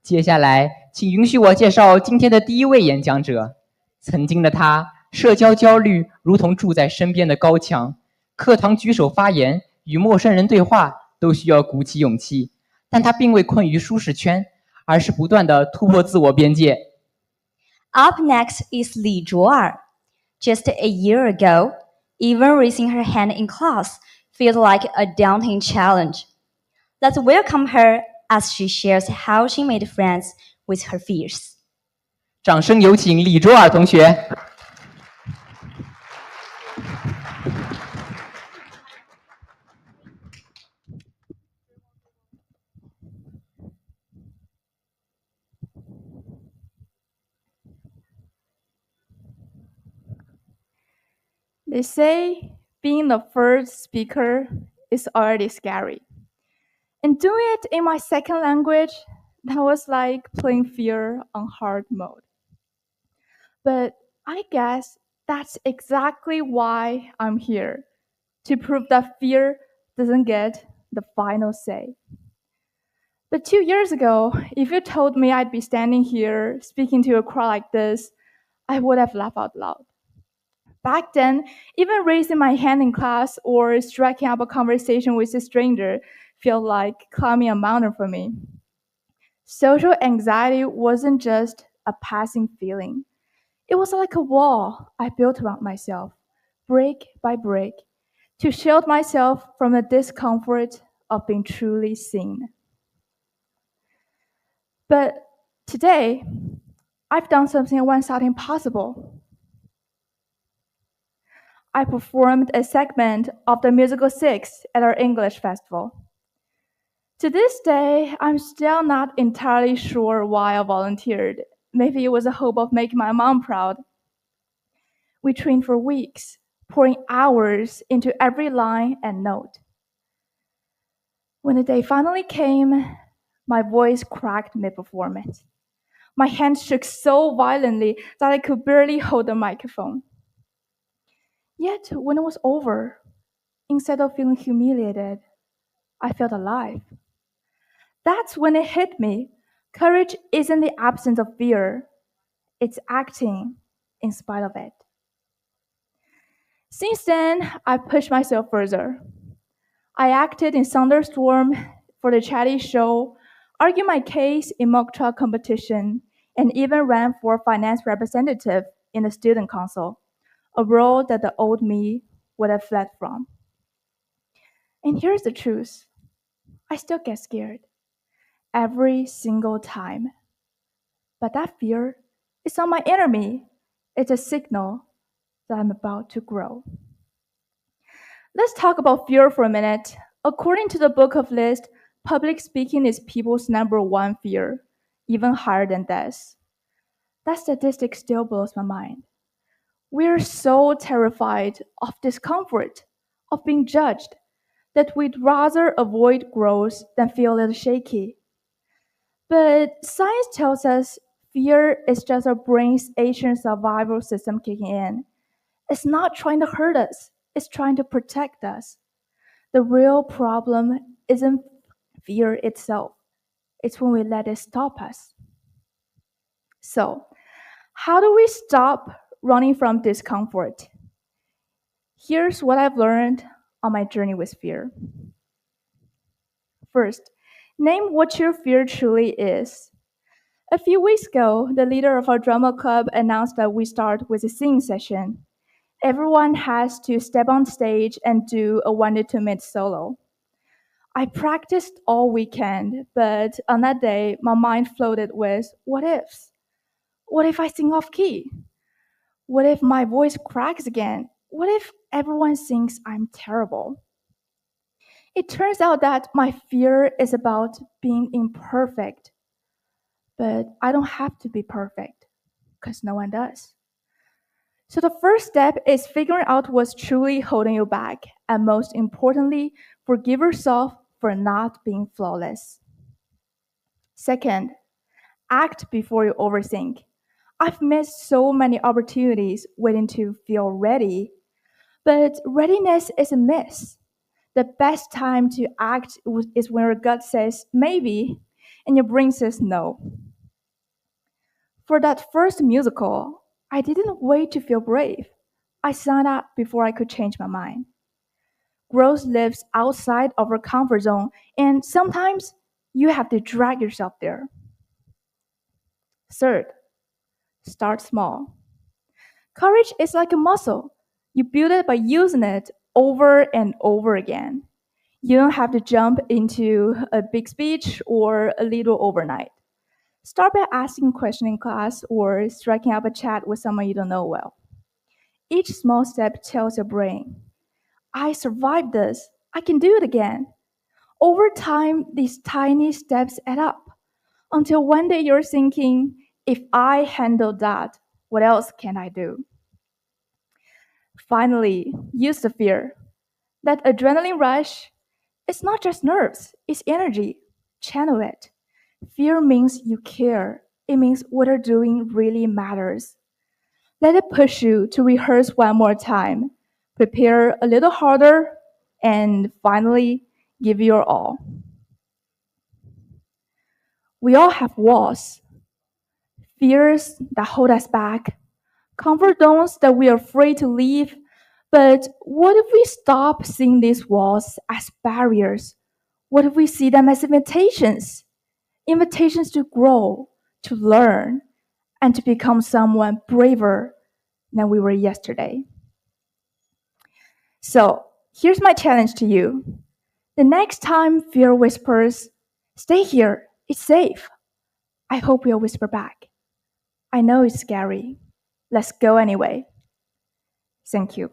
接下来，请允许我介绍今天的第一位演讲者。曾经的他，社交焦虑如同住在身边的高墙，课堂举手发言、与陌生人对话都需要鼓起勇气，但他并未困于舒适圈，而是不断地突破自我边界。Up next is Li Zhu'er. Just a year ago, even raising her hand in class felt like a daunting challenge. Let's welcome her as she shares how she made friends with her fears. 掌声有请李卓尔同学。They say being the first speaker is already scary. And doing it in my second language, that was like playing fear on hard mode. But I guess that's exactly why I'm here, to prove that fear doesn't get the final say. But 2 years ago, if you told me I'd be standing here speaking to a crowd like this, I would have laughed out loud. Back then, even raising my hand in class or striking up a conversation with a stranger felt like climbing a mountain for me. Social anxiety wasn't just a passing feeling. It was like a wall I built around myself, brick by brick, to shield myself from the discomfort of being truly seen. But today, I've done something I once thought impossible. I performed a segment of the musical Six at our English festival. To this day, I'm still not entirely sure why I volunteered. Maybe it was a hope of making my mom proud. We trained for weeks, pouring hours into every line and note. When the day finally came, my voice cracked mid-performance. My hands shook so violently that I could barely hold the microphone. Yet, when it was over, instead of feeling humiliated, I felt alive. That's when it hit me. Courage isn't the absence of fear. It's acting in spite of it. Since then, I pushed myself further. I acted in Thunderstorm for the Chatty Show, argued my case in mock trial competition, and even ran for finance representative in the student council, a role that the old me would have fled from. And here's the truth. I still get scared. Every single time. But that fear is not my enemy. It's a signal that I'm about to grow. Let's talk about fear for a minute. According to the Book of List, public speaking is people's number one fear, even higher than death. That statistic still blows my mind. We're so terrified of discomfort, of being judged, that we'd rather avoid growth than feel a little shaky. But science tells us fear is just our brain's ancient survival system kicking in. It's not trying to hurt us, it's trying to protect us. The real problem isn't fear itself, it's when we let it stop us. So, how do we stop running from discomfort? Here's what I've learned on my journey with fear. First, name what your fear truly is. A few weeks ago, the leader of our drama club announced that we start with a singing session. Everyone has to step on stage and do a 1 to 2 minute solo. I practiced all weekend, but on that day, my mind floated with what ifs. What if I sing off key? What if my voice cracks again? What if everyone thinks I'm terrible? It turns out that my fear is about being imperfect. But I don't have to be perfect, because no one does. So the first step is figuring out what's truly holding you back, and most importantly, forgive yourself for not being flawless. Second, act before you overthink. I've missed so many opportunities waiting to feel ready, but readiness is a myth. The best time to act is when your gut says maybe, and your brain says no. For that first musical, I didn't wait to feel brave. I signed up before I could change my mind. Growth lives outside of our comfort zone, and sometimes you have to drag yourself there. Third, start small. Courage is like a muscle. You build it by using it over and over again. You don't have to jump into a big speech or a little overnight. Start by asking a question in class or striking up a chat with someone you don't know well. Each small step tells your brain, I survived this. I can do it again. Over time, these tiny steps add up until one day you're thinking, if I handle that, what else can I do? Finally, use the fear. That adrenaline rush, it's not just nerves, it's energy. Channel it. Fear means you care. It means what you're doing really matters. Let it push you to rehearse one more time, prepare a little harder, and finally, give your all. We all have walls, fears that hold us back, comfort zones that we are afraid to leave. But what if we stop seeing these walls as barriers? What if we see them as invitations? Invitations to grow, to learn, and to become someone braver than we were yesterday. So, here's my challenge to you. The next time fear whispers, stay here, it's safe. I hope you'll whisper back. I know it's scary. Let's go anyway. Thank you.